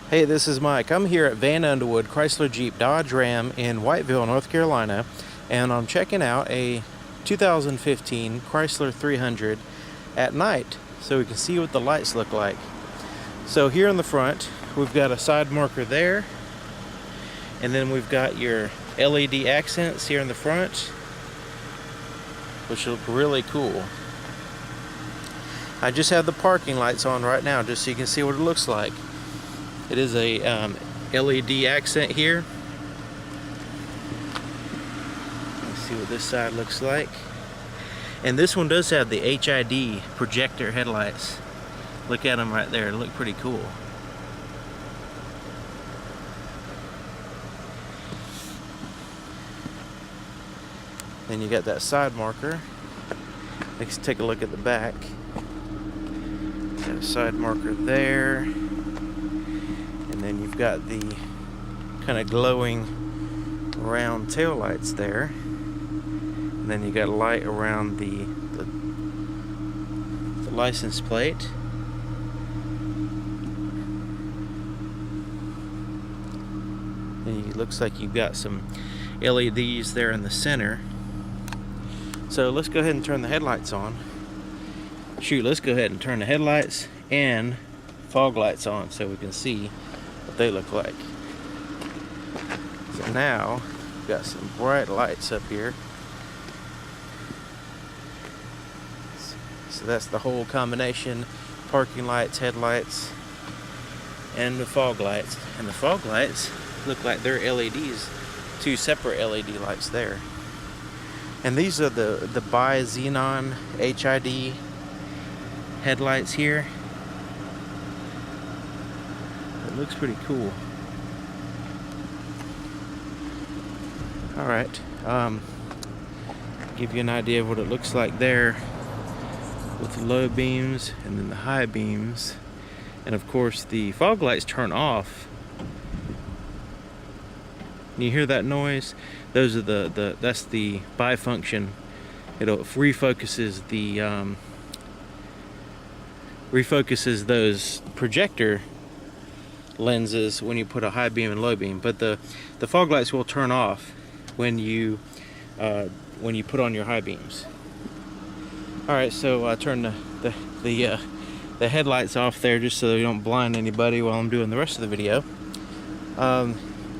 Hey, this is Mike. I'm here at Van Underwood Chrysler Jeep Dodge Ram in Whiteville, North Carolina, and I'm checking out a 2015 Chrysler 300 at night so we can see what the lights look like. So here in the front, we've got a side marker there, and then we've got your LED accents here in the front, which look really cool. I just have the parking lights on right now just so you can see what it looks like. It is a LED accent here. Let's see what this side looks like. And this one does have the HID projector headlights. Look at them right there, they look pretty cool. Then you got that side marker. Let's take a look at the back. Got a side marker there. And then you've got the kind of glowing round tail lights there. And then you got a light around the license plate. And it looks like you've got some LEDs there in the center. So let's go ahead and turn the headlights on. Let's go ahead and turn the headlights and fog lights on so we can see what they look like. So now we've got some bright lights up here. So that's the whole combination: parking lights, headlights, and the fog lights. And the fog lights look like they're LEDs, two separate LED lights there. And these are the bi-xenon HID headlights here. It looks pretty cool. Alright, give you an idea of what it looks like there with the low beams and then the high beams. And of course the fog lights turn off. You hear that noise? Those are that's the bifunction. It refocuses those projector lenses when you put a high beam and low beam. But the fog lights will turn off when you put on your high beams. All right, so turn the headlights off there just so you don't blind anybody while I'm doing the rest of the video. All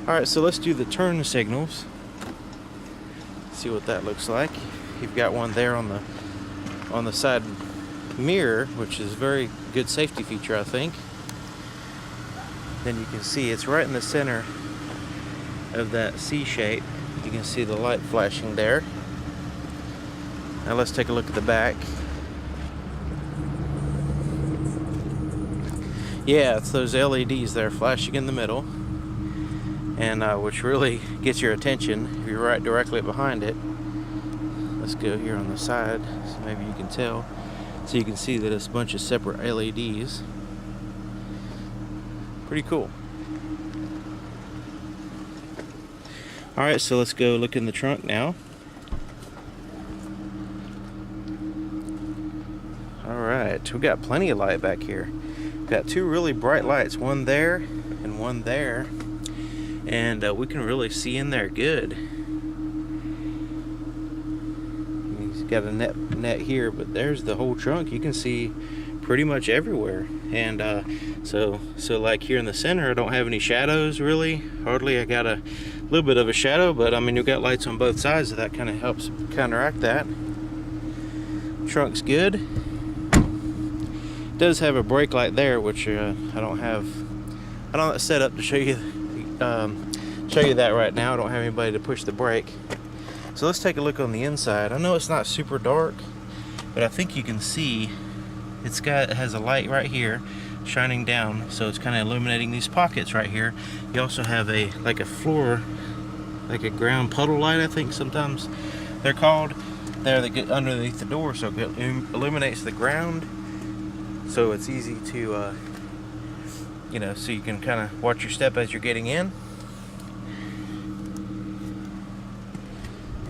right, so let's do the turn signals. See what that looks like. You've got one there on the side mirror, which is a very good safety feature, I think. Then you can see it's right in the center of that C shape. You can see the light flashing there. Now let's take a look at the back. Yeah, it's those LEDs there flashing in the middle, and which really gets your attention if you're right directly behind it. Let's go here on the side so maybe you can tell. So you can see that it's a bunch of separate LEDs. Pretty cool. Alright, so let's go look in the trunk now. Alright, we've got plenty of light back here. We've got two really bright lights, one there and one there. And we can really see in there good. He's got a net here, but there's the whole trunk. You can see pretty much everywhere. And so like here in the center, I don't have any shadows really. Hardly. I got a little bit of a shadow, but I mean, you've got lights on both sides, so that kind of helps counteract that. Trunk's good. It does have a brake light there, which I don't have set up to show you that right now. I don't have anybody to push the brake. So let's take a look on the inside. I know it's not super dark, but I think you can see it has a light right here shining down, so it's kind of illuminating these pockets right here. You also have a floor, like a ground puddle light, I think sometimes they're called. There, they get underneath the door, so it illuminates the ground, so it's easy to so you can kind of watch your step as you're getting in.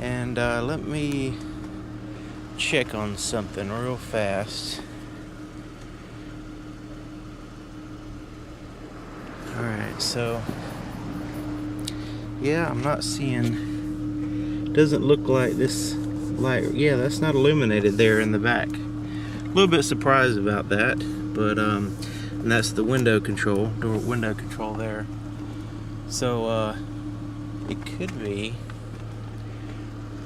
And let me check on something real fast. Alright. So yeah, I'm not seeing, doesn't look like this light. Yeah, that's not illuminated there in the back. A little bit surprised about that, but and that's the window control, door window control there. So it could be,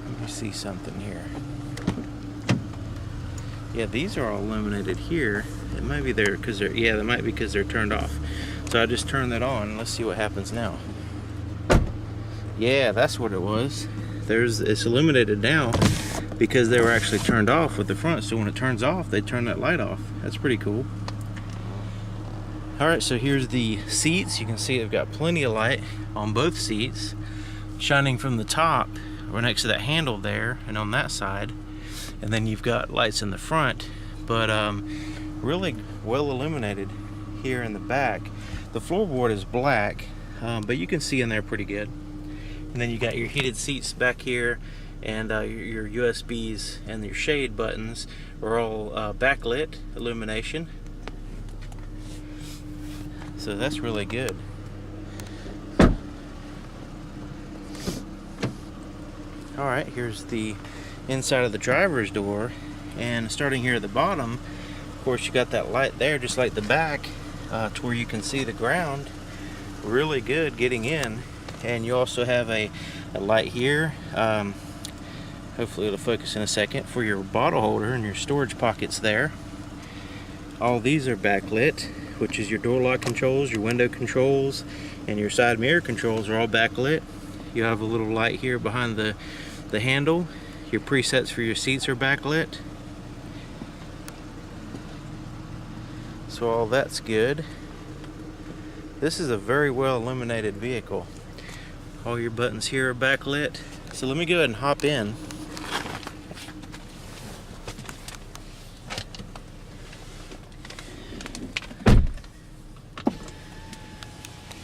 let me see something here. Yeah, these are all illuminated here. It might be there because they're, yeah, they might be because they're turned off. So I just turned that on. Let's see what happens now. Yeah, that's what it was. It's illuminated now because they were actually turned off with the front. So when it turns off, they turn that light off. That's pretty cool. All right, so here's the seats. You can see they've got plenty of light on both seats, shining from the top or next to that handle there and on that side. And then you've got lights in the front, but really well illuminated here in the back. The floorboard is black, but you can see in there pretty good. And then you got your heated seats back here, and your USBs and your shade buttons are all backlit illumination. So that's really good. All right, here's the inside of the driver's door, and starting here at the bottom, of course, you got that light there just like the back, to where you can see the ground. Really good getting in. And you also have a light here, hopefully it'll focus in a second, for your bottle holder and your storage pockets there. All these are backlit, which is your door lock controls, your window controls, and your side mirror controls are all backlit. You have a little light here behind the handle. Your presets for your seats are backlit. So all that's good. This is a very well illuminated vehicle. All your buttons here are backlit. So let me go ahead and hop in.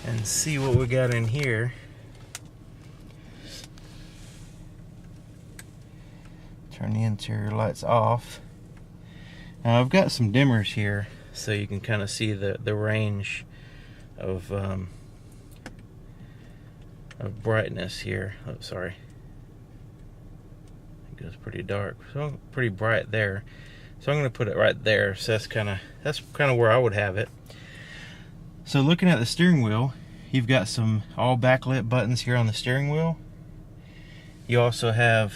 And see what we got in here. Turn the interior lights off. Now I've got some dimmers here so you can kind of see the range of brightness here. Oh, sorry. It goes pretty dark. So pretty bright there. So I'm going to put it right there. So that's kind of where I would have it. So looking at the steering wheel, you've got some all backlit buttons here on the steering wheel. You also have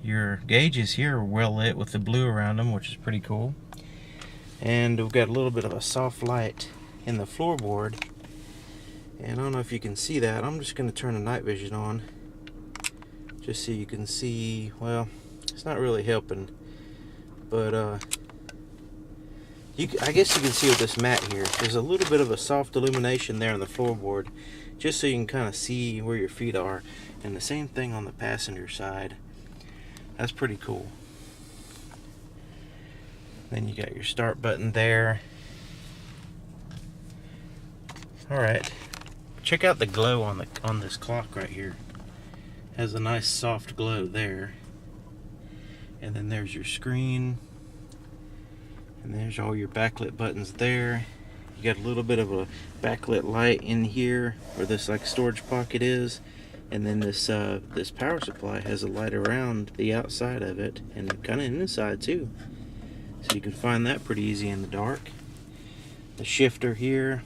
your gauges here are well lit with the blue around them, which is pretty cool. And we've got a little bit of a soft light in the floorboard. And I don't know if you can see that. I'm just going to turn the night vision on just so you can see. Well, it's not really helping, but I guess you can see with this mat here, there's a little bit of a soft illumination there on the floorboard, just so you can kind of see where your feet are. And the same thing on the passenger side. That's pretty cool. Then you got your start button there. All right, check out the glow on this clock right here. Has a nice soft glow there. And then there's your screen. And there's all your backlit buttons there. You got a little bit of a backlit light in here where this like storage pocket is. And then this power supply has a light around the outside of it and kind of inside too. So you can find that pretty easy in the dark. The shifter here.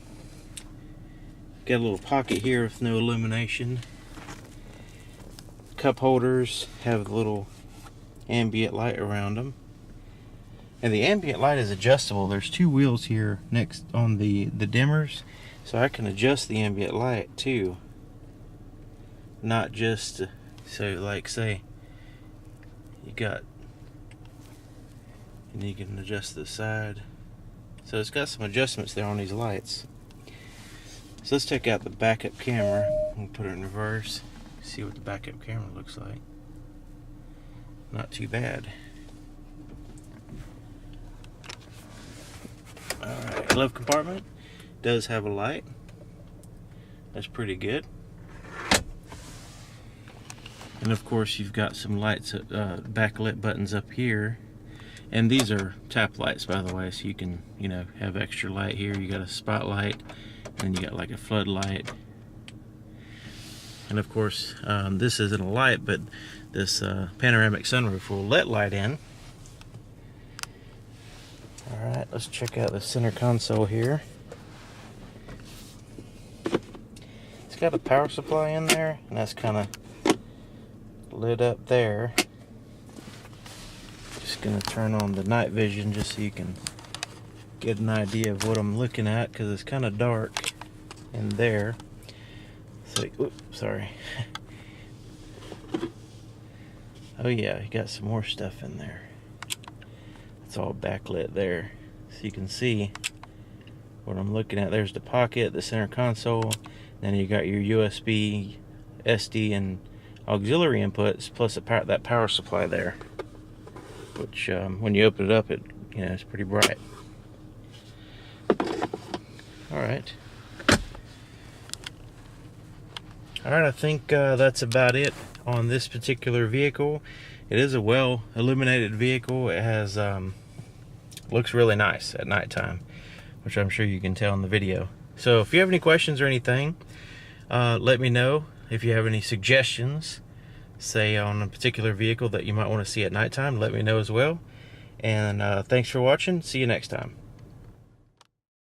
Got a little pocket here with no illumination. Cup holders have a little ambient light around them. And the ambient light is adjustable. There's two wheels here next on the dimmers. So I can adjust the ambient light too. Not just, so like say, you got, and you can adjust the side. So it's got some adjustments there on these lights. So let's check out the backup camera. We'll put it in reverse. See what the backup camera looks like. Not too bad. Alright, glove compartment does have a light. That's pretty good. And of course you've got some lights, backlit buttons up here. And these are tap lights, by the way, so you can, you know, have extra light here. You got a spotlight, and you got like a floodlight. And of course, this isn't a light, but this panoramic sunroof will let light in. Alright, let's check out the center console here. It's got a power supply in there, and that's kind of lit up there. Just gonna turn on the night vision just so you can get an idea of what I'm looking at, because it's kind of dark in there. So, oops, sorry. Oh yeah, you got some more stuff in there. It's all backlit there, so you can see what I'm looking at. There's the pocket, the center console, then you got your USB, SD, and auxiliary inputs, plus that power supply there, which when you open it up, it's pretty bright. All right, I think that's about it on this particular vehicle. It is a well illuminated vehicle. It has looks really nice at nighttime, which I'm sure you can tell in the video. So if you have any questions or anything, let me know. If you have any suggestions, say on a particular vehicle that you might want to see at nighttime, let me know as well. And thanks for watching. See you next time.